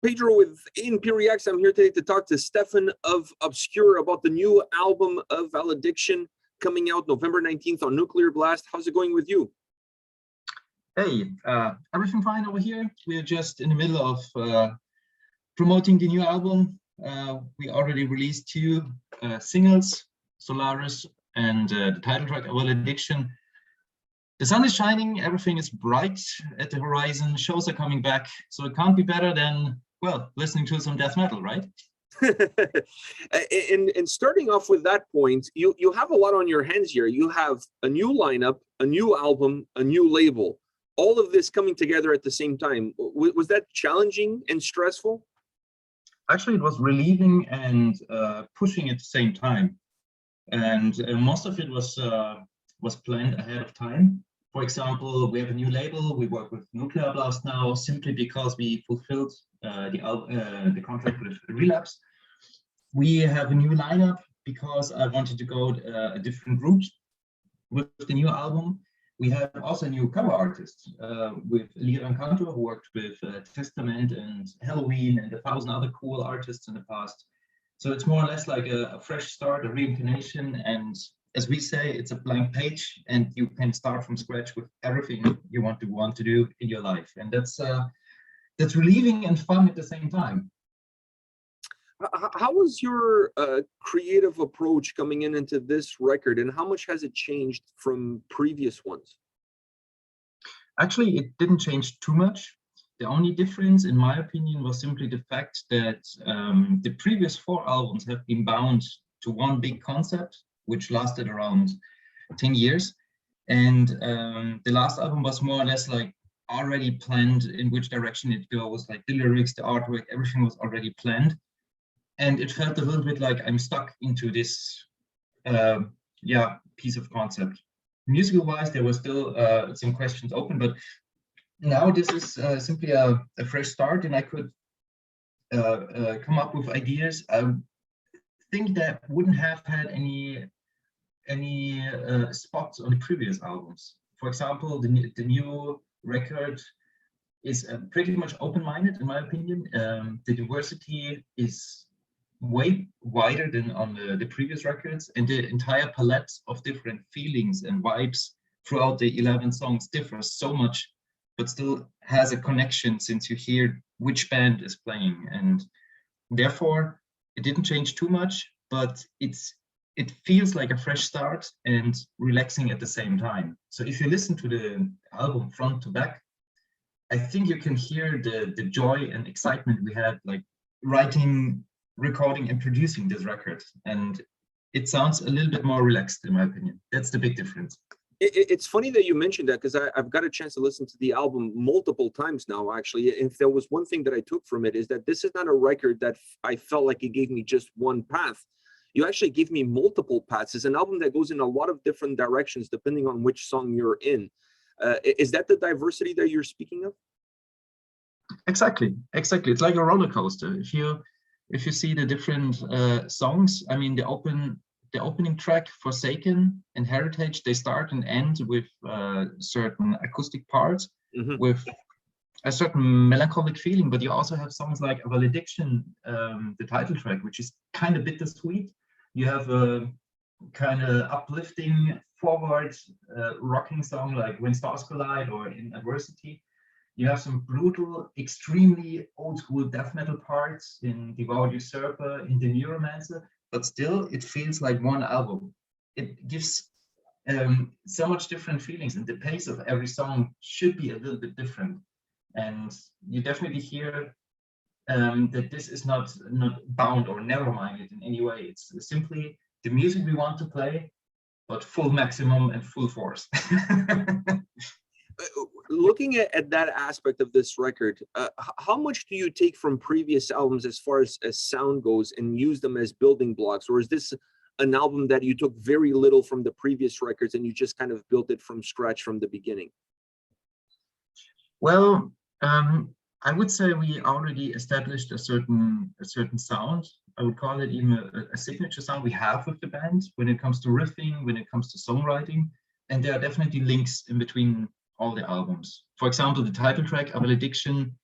Pedro with A&P-Reacts. I'm here today to talk to Steffen of Obscura about the new album of Valediction coming out November 19th on Nuclear Blast. How's it going with you? Hey, everything fine over here. We're just in the middle of promoting the new album. We already released two singles, Solaris and the title track, Valediction. The sun is shining, everything is bright at the horizon, shows are coming back, so it can't be better than, well, listening to some death metal, right? and starting off with that point, you have a lot on your hands here. You have a new lineup, a new album, a new label, all of this coming together at the same time. Was that challenging and stressful? Actually, it was relieving and pushing at the same time. And most of it was planned ahead of time. For example, we have a new label. We work with Nuclear Blast now simply because we fulfilled the contract with Relapse. We have a new lineup because I wanted to go a different route with the new album. We have also a new cover artist with Lira Encanto, who worked with Testament and Halloween and 1,000 other cool artists in the past. So it's more or less like a fresh start, a reincarnation, and as we say, it's a blank page, and you can start from scratch with everything you want to do in your life, and that's relieving and fun at the same time. How was your creative approach coming into this record, and how much has it changed from previous ones? Actually, it didn't change too much. The only difference, in my opinion, was simply the fact that the previous 4 albums have been bound to one big concept, which lasted around 10 years. And the last album was more or less like already planned in which direction it goes, like the lyrics, the artwork, everything was already planned. And it felt a little bit like I'm stuck into this piece of concept. Musical wise, there were still some questions open, but now this is simply a fresh start, and I could come up with ideas. I think that wouldn't have had any spots on the previous albums. For example, the new record is pretty much open-minded, in my opinion. The diversity is way wider than on the previous records, and the entire palette of different feelings and vibes throughout the 11 songs differs so much, but still has a connection since you hear which band is playing. And therefore, it didn't change too much, but it feels like a fresh start and relaxing at the same time. So if you listen to the album front to back, I think you can hear the joy and excitement we had, like writing, recording, and producing this record. And it sounds a little bit more relaxed, in my opinion. That's the big difference. It's funny that you mentioned that, because I've got a chance to listen to the album multiple times now, actually. If there was one thing that I took from it, is that this is not a record that I felt like it gave me just one path. You actually give me multiple paths. It's an album that goes in a lot of different directions depending on which song you're in. Is that the diversity that you're speaking of? Exactly. It's like a roller coaster. If you see the different songs, I mean, the opening track, Forsaken and Heritage, they start and end with certain acoustic parts, with a certain melancholic feeling, but you also have songs like Valediction, the title track, which is kind of bittersweet. You have a kind of uplifting, forward, rocking song like When Stars Collide or In Adversity. You have some brutal, extremely old school death metal parts in Devoured Usurper, in The Neuromancer, but still it feels like one album. It gives so much different feelings, and the pace of every song should be a little bit different. And you definitely hear that this is not bound or narrow-minded in any way. It's simply the music we want to play, but full maximum and full force. Looking at that aspect of this record, how much do you take from previous albums as far as sound goes and use them as building blocks? Or is this an album that you took very little from the previous records and you just kind of built it from scratch from the beginning? Well, I would say we already established a certain sound. I would call it even a signature sound we have with the band when it comes to riffing, when it comes to songwriting, and there are definitely links in between all the albums. For example, the title track, Valediction,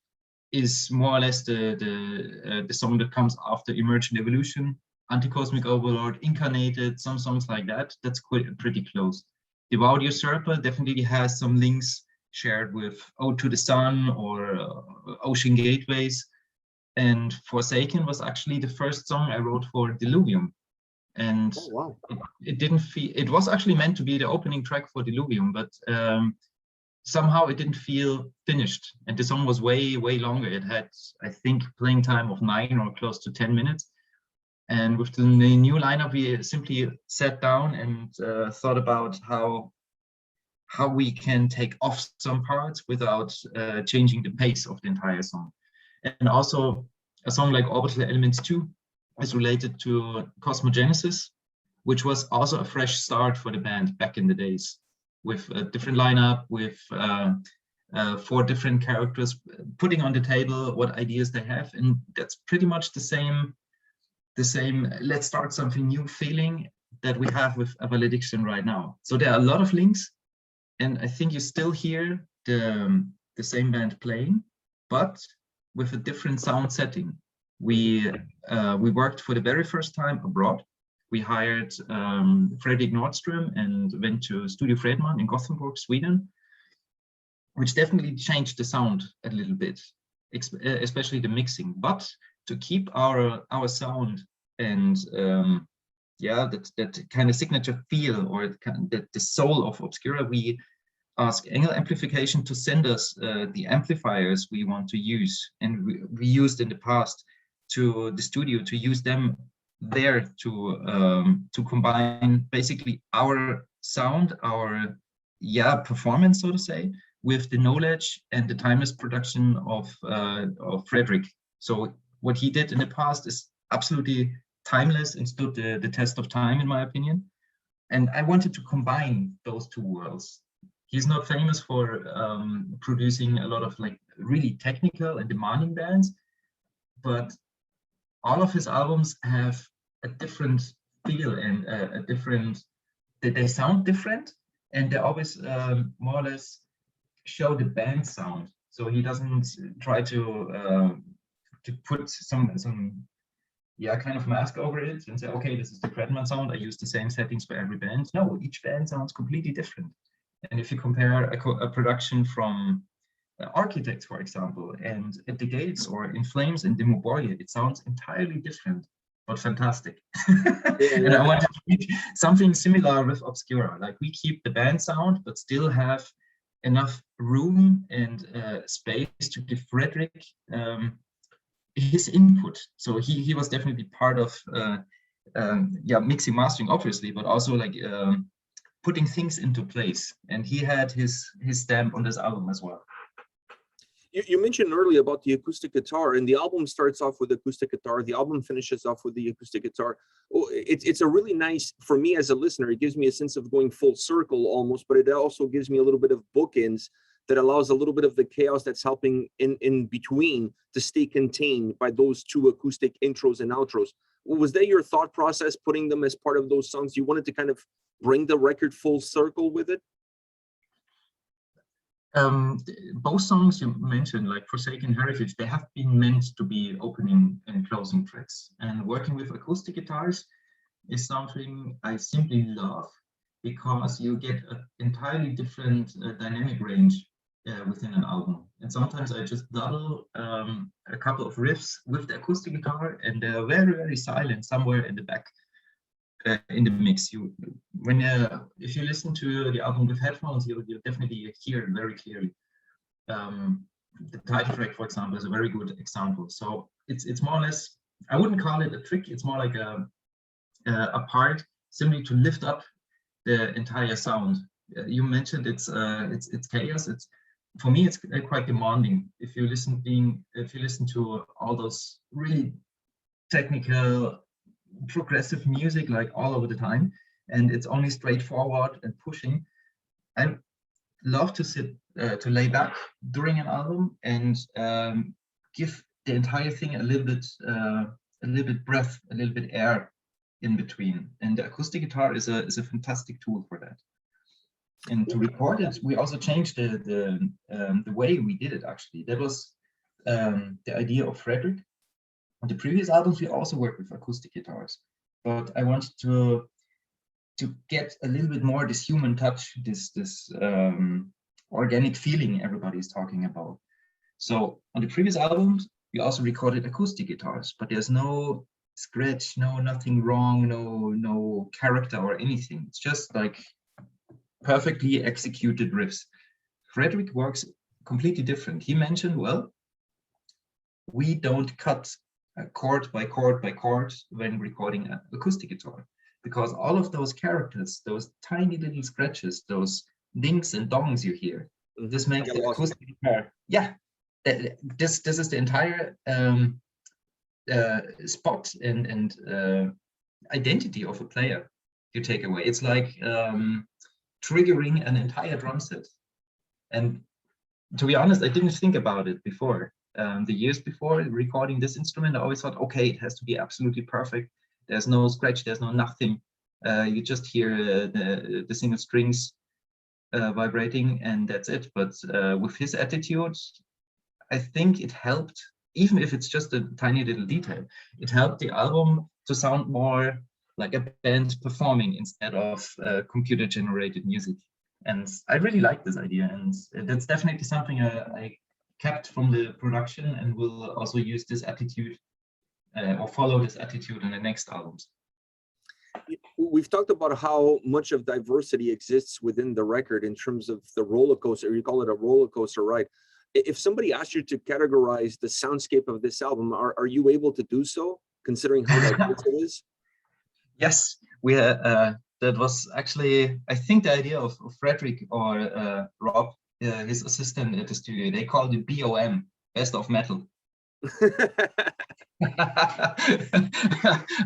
is more or less the song that comes after Emergent Evolution, Anti-Cosmic Overlord, Incarnated, some songs like that. That's pretty close. Devout Usurper definitely has some links shared with Ode to the Sun or Ocean Gateways. And Forsaken was actually the first song I wrote for Diluvium. And Oh, wow. it didn't feel, it was actually meant to be the opening track for Diluvium, but somehow it didn't feel finished. And the song was way longer. It had, I think, playing time of 9 or close to 10 minutes. And with the new lineup, we simply sat down and thought about how we can take off some parts without changing the pace of the entire song. And also a song like Orbital Elements 2 is related to Cosmogenesis, which was also a fresh start for the band back in the days, with a different lineup, with 4 different characters, putting on the table what ideas they have. And that's pretty much the same let's start something new feeling that we have with Valediction right now. So there are a lot of links, and I think you still hear the same band playing, but with a different sound setting. We worked for the very first time abroad. We hired Fredrik Nordström and went to Studio Fredman in Gothenburg, Sweden, which definitely changed the sound a little bit, especially the mixing. But to keep our sound and that kind of signature feel, or the soul of Obscura, we ask Engel Amplification to send us the amplifiers we want to use, and we used in the past to the studio to use them there to combine basically our sound, our performance, so to say, with the knowledge and the timeless production of Fredrik. So what he did in the past is absolutely timeless and stood the test of time, in my opinion. And I wanted to combine those two worlds. He's not famous for producing a lot of like really technical and demanding bands, but all of his albums have a different feel and a different, they sound different, and they always more or less show the band sound. So he doesn't try to put some kind of mask over it and say, okay, this is the Fredman sound, I use the same settings for every band. No, each band sounds completely different. And if you compare a production from Architects, for example, and At the Gates or In Flames and Dimmu Borgir, it sounds entirely different, but fantastic. And I wanted to reach something similar with Obscura. Like, we keep the band sound, but still have enough room and space to give Fredrik his input. So he was definitely part of mixing, mastering, obviously, but also like putting things into place. And he had his stamp on this album as well. You mentioned earlier about the acoustic guitar, and the album starts off with acoustic guitar. The album finishes off with the acoustic guitar. Oh, it's a really nice, for me as a listener, it gives me a sense of going full circle almost, but it also gives me a little bit of bookends that allows a little bit of the chaos that's helping in between to stay contained by those two acoustic intros and outros. Was that your thought process, putting them as part of those songs? You wanted to kind of bring the record full circle with it? Both songs you mentioned, like Forsaken, Heritage, they have been meant to be opening and closing tracks. And working with acoustic guitars is something I simply love, because you get an entirely different dynamic range within an album. And sometimes I just double a couple of riffs with the acoustic guitar, and they're very, very silent somewhere in the back. In the mix, if you listen to the album with headphones, you'll definitely hear it very clearly. The title track, for example, is a very good example. So it's more or less, I wouldn't call it a trick. It's more like a part simply to lift up the entire sound. You mentioned it's chaos. For me, it's quite demanding. If you listen to all those really technical, progressive music like all over the time, and it's only straightforward and pushing, I love to sit to lay back during an album and give the entire thing a little bit breath, a little bit air in between, and the acoustic guitar is a fantastic tool for that. And to record it, we also changed the way we did it. Actually, that was the idea of Frederick. On the previous albums, we also worked with acoustic guitars, but I wanted to get a little bit more this human touch, this organic feeling everybody is talking about. So on the previous albums, we also recorded acoustic guitars, but there's no scratch, nothing wrong, no character or anything. It's just like perfectly executed riffs. Frederick works completely different. He mentioned, well, we don't cut chord by chord by chord when recording an acoustic guitar, because all of those characters, those tiny little scratches, those dings and dongs you hear, this makes the acoustic guitar. Yeah, this is the entire spot and identity of a player you take away. It's like triggering an entire drum set. And to be honest, I didn't think about it before. The years before recording this instrument, I always thought, okay, it has to be absolutely perfect. There's no scratch, there's no nothing. You just hear the single strings vibrating, and that's it. But with his attitude, I think it helped, even if it's just a tiny little detail, it helped the album to sound more like a band performing instead of computer-generated music. And I really like this idea, and that's definitely something I kept from the production, and will also use this attitude or follow this attitude in the next albums. We've talked about how much of diversity exists within the record in terms of the roller coaster. You call it a roller coaster ride. If somebody asked you to categorize the soundscape of this album, are you able to do so, considering how diverse it is? Yes, we that was actually, I think, the idea of Frederick or Rob, his assistant at the studio. They called it BOM, Best of Metal.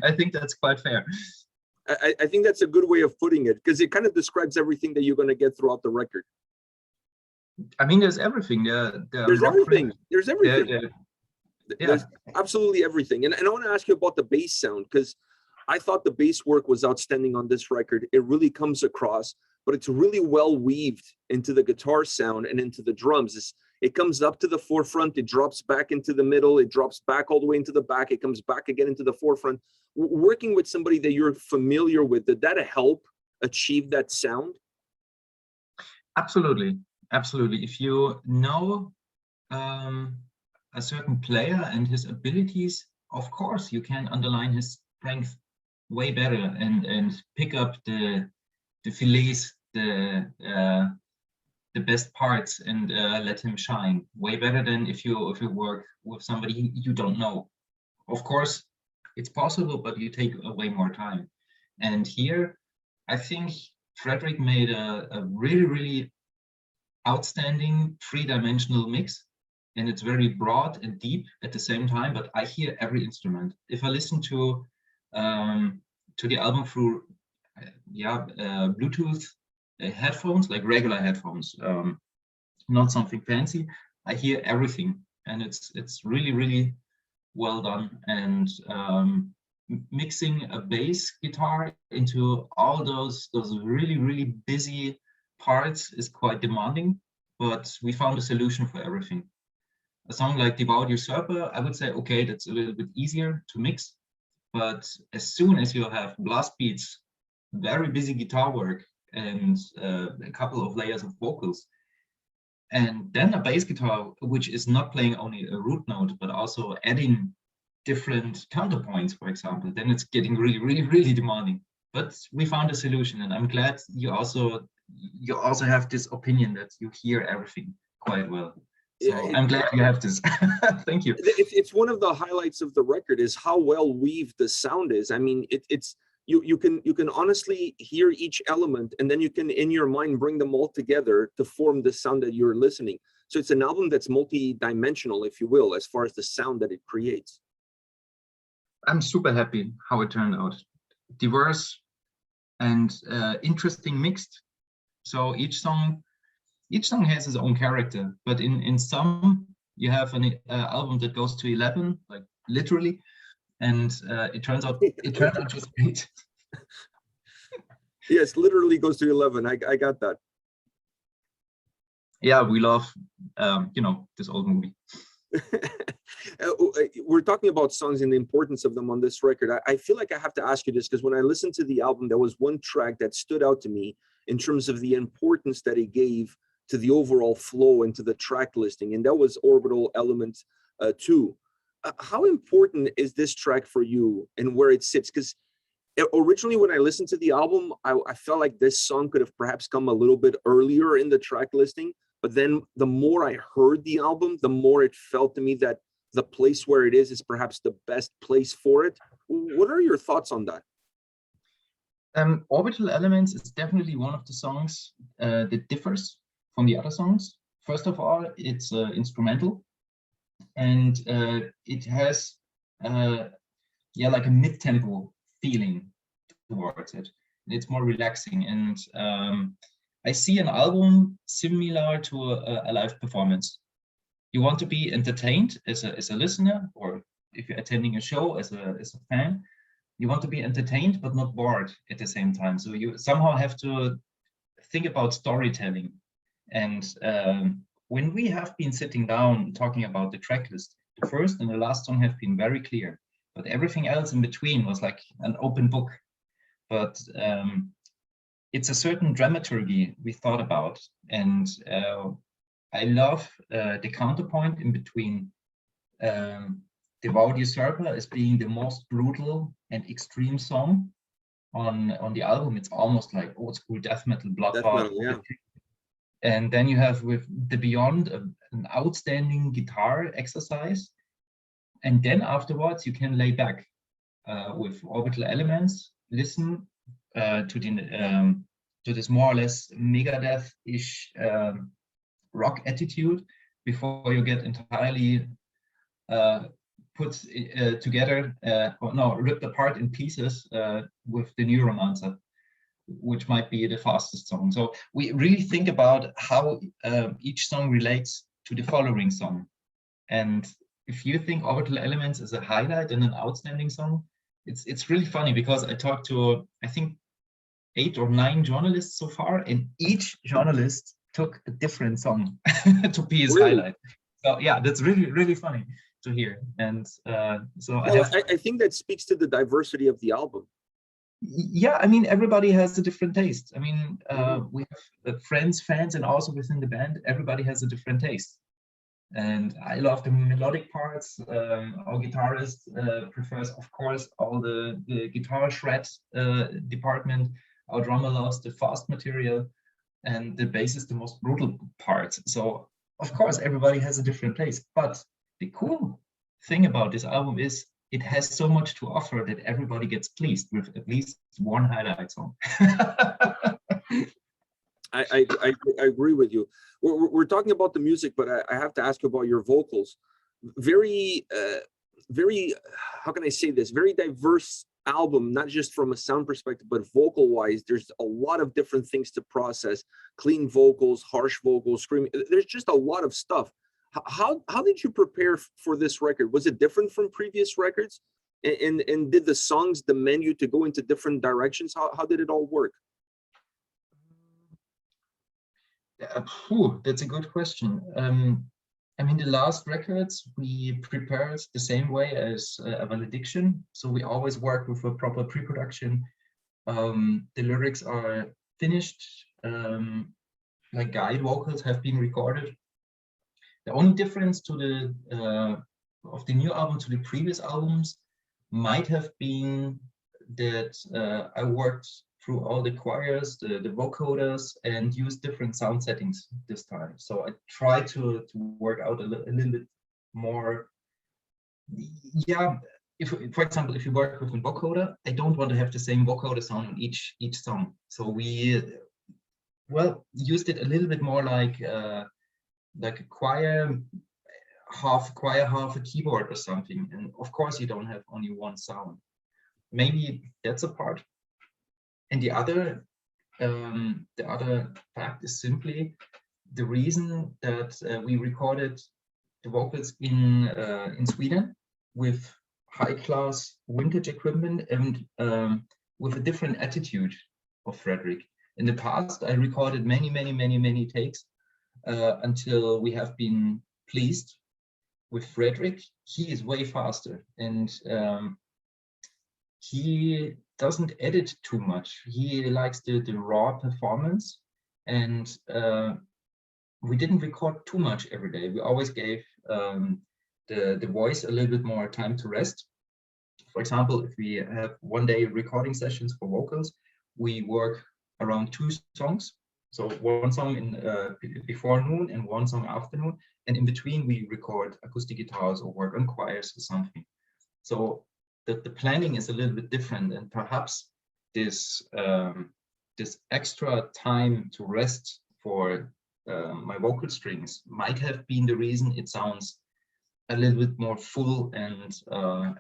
I think that's quite fair. I think that's a good way of putting it, because it kind of describes everything that you're going to get throughout the record. I mean, there's everything. There's everything. There's everything. There's absolutely everything. And I want to ask you about the bass sound, because I thought the bass work was outstanding on this record. It really comes across, but it's really well weaved into the guitar sound and into the drums. It comes up to the forefront, it drops back into the middle, it drops back all the way into the back, it comes back again into the forefront. Working with somebody that you're familiar with, did that help achieve that sound? Absolutely, absolutely. If you know a certain player and his abilities, of course you can underline his strength way better and pick up the fillets, the best parts, and let him shine way better than if you work with somebody you don't know. Of course, it's possible, but you take way more time. And here, I think Frederick made a really, really outstanding three-dimensional mix, and it's very broad and deep at the same time. But I hear every instrument. If I listen to the album through Bluetooth headphones, like regular headphones, not something fancy, I hear everything, and it's really, really well done. And mixing a bass guitar into all those really, really busy parts is quite demanding, but we found a solution for everything. A song like Devout Usurper, I would say, okay, that's a little bit easier to mix, but as soon as you have blast beats, very busy guitar work, and a couple of layers of vocals, and then a bass guitar which is not playing only a root note but also adding different counterpoints, for example, then it's getting really, really, really demanding. But we found a solution, and I'm glad you also have this opinion that you hear everything quite well. So I'm glad you have this. Thank you. It's one of the highlights of the record is how well weaved the sound is. I mean, you can honestly hear each element, and then you can in your mind bring them all together to form the sound that you're listening. So it's an album that's multi-dimensional, if you will, as far as the sound that it creates. I'm super happy how it turned out. Diverse and interesting mixed. So each song has its own character, but in some you have an album that goes to 11, like literally, and it turns out just great. Yes, literally goes to 11. I got that. Yeah, we love this old movie. We're talking about songs and the importance of them on this record. I feel like I have to ask you this because when I listened to the album, there was one track that stood out to me in terms of the importance that it gave to the overall flow and to the track listing, and that was Orbital Elements 2. How important is this track for you and where it sits? Because originally when I listened to the album, I felt like this song could have perhaps come a little bit earlier in the track listing. But then the more I heard the album, the more it felt to me that the place where it is perhaps the best place for it. What are your thoughts on that? Orbital Elements is definitely one of the songs that differs from the other songs. First of all, it's instrumental, and it has like a mid-tempo feeling towards it. It's more relaxing, and I see an album similar to a live performance. You want to be entertained as a listener, or if you're attending a show as a fan, you want to be entertained but not bored at the same time. So you somehow have to think about storytelling. And when we have been sitting down talking about the track list, the first and the last song have been very clear, but everything else in between was like an open book. But it's a certain dramaturgy we thought about, and I love the counterpoint in between Devout Usurper as being the most brutal and extreme song on the album. It's almost like old school death metal, bloodbath. Yeah. And then you have with the Beyond an outstanding guitar exercise, and then afterwards you can lay back with Orbital Elements, listen to this more or less Megadeth-ish rock attitude before you get entirely put together, ripped apart in pieces with the Neuromancer, which might be the fastest song. So we really think about how each song relates to the following song. And if you think Orbital Elements is a highlight and an outstanding song, it's really funny because I talked to, I think, 8 or 9 journalists so far, and each journalist took a different song to be his highlight. So yeah, that's really, really funny to hear. And so I think that speaks to the diversity of the album. Yeah, I mean, everybody has a different taste. I mean, we have friends, fans, and also within the band, everybody has a different taste. And I love the melodic parts. Our guitarist prefers, of course, all the guitar shred department. Our drummer loves the fast material, and the bass is the most brutal part. So, of course, everybody has a different taste. But the cool thing about this album is it has so much to offer that everybody gets pleased with at least one highlight song. I agree with you. We're talking about the music, but I have to ask you about your vocals. Very, how can I say this? Very diverse album, not just from a sound perspective, but vocal wise. There's a lot of different things to process: clean vocals, harsh vocals, screaming. There's just a lot of stuff. How did you prepare for this record? Was it different from previous records? And did the songs demand you to go into different directions? How did it all work? That's a good question. I mean, the last records we prepared the same way as a Valediction. So we always work with a proper pre-production. The lyrics are finished, like guide vocals have been recorded. The only difference to of the new album to the previous albums might have been that I worked through all the choirs, the vocoders, and used different sound settings this time. So I tried to work out a little bit more. Yeah, for example, if you work with a vocoder, I don't want to have the same vocoder sound on each song. So we used it a little bit more like a choir, half a keyboard or something. And of course, you don't have only one sound. Maybe that's a part. And the other fact is simply the reason that we recorded the vocals in Sweden with high-class vintage equipment and with a different attitude of Fredrik. In the past, I recorded many takes until we have been pleased with Frederick, he is way faster, and he doesn't edit too much. He likes the raw performance, and we didn't record too much every day. We always gave the voice a little bit more time to rest. For example, if we have one day recording sessions for vocals, we work around 2 songs. So one song in before noon and one song afternoon, and in between we record acoustic guitars or work on choirs or something. So the planning is a little bit different, and perhaps this this extra time to rest for my vocal strings might have been the reason it sounds a little bit more full and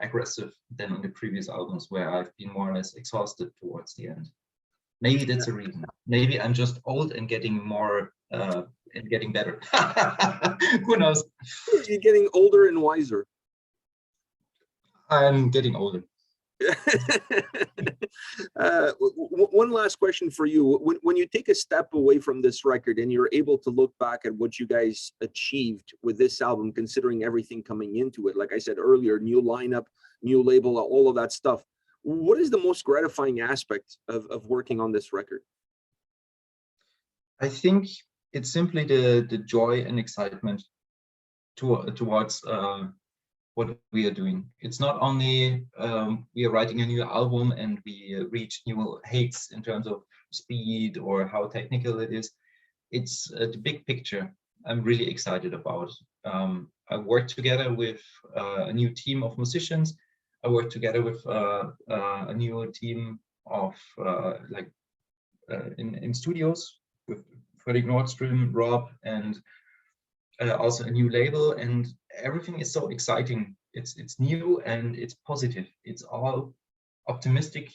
aggressive than on the previous albums, where I've been more or less exhausted towards the end. Maybe that's a reason. Maybe I'm just old and getting more and getting better. Who knows? You're getting older and wiser. I'm getting older. One last question for you. When you take a step away from this record and you're able to look back at what you guys achieved with this album, considering everything coming into it, like I said earlier, new lineup, new label, all of that stuff, what is the most gratifying aspect of working on this record? I think it's simply the joy and excitement towards what we are doing. It's not only we are writing a new album and we reach new heights in terms of speed or how technical it is. It's the big picture I'm really excited about. I worked together with a new team of musicians. I worked together with a new team of in studios with Fredrik Nordström, Rob, and also a new label, and everything is so exciting. It's new and it's positive. It's all optimistic,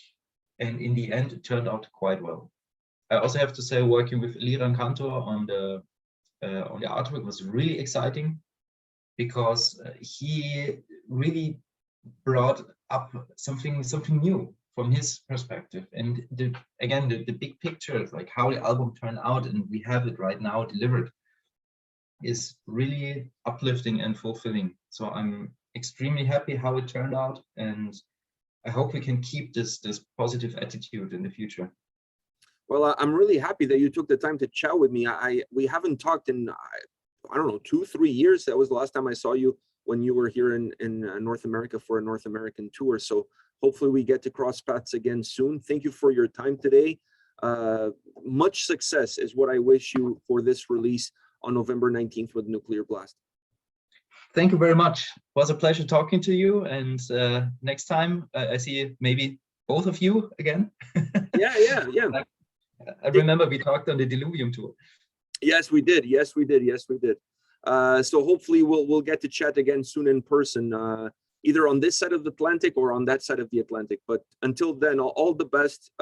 and in the end, it turned out quite well. I also have to say, working with Liran Kantor on the artwork was really exciting, because he really brought up something new from his perspective. And again, the big picture, like how the album turned out, and we have it right now delivered, is really uplifting and fulfilling. So I'm extremely happy how it turned out, and I hope we can keep this positive attitude in the future. Well, I'm really happy that you took the time to chat with me. We haven't talked in, I don't know, 2-3 years. That was the last time I saw you, when you were here in North America for a North American tour. So hopefully we get to cross paths again soon. Thank you for your time today. Much success is what I wish you for this release on November 19th with Nuclear Blast. Thank you very much. It was a pleasure talking to you. And next time I see maybe both of you again. Yeah. I remember we talked on the Diluvium tour. Yes, we did. So hopefully we'll get to chat again soon in person, either on this side of the Atlantic or on that side of the Atlantic. But until then, all the best.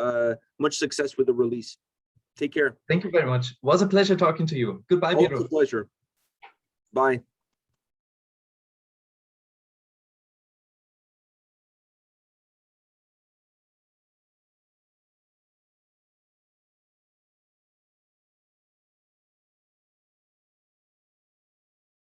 Much success with the release. Take care. Thank you very much. It was a pleasure talking to you. Goodbye, Pedro. Always a pleasure. Bye.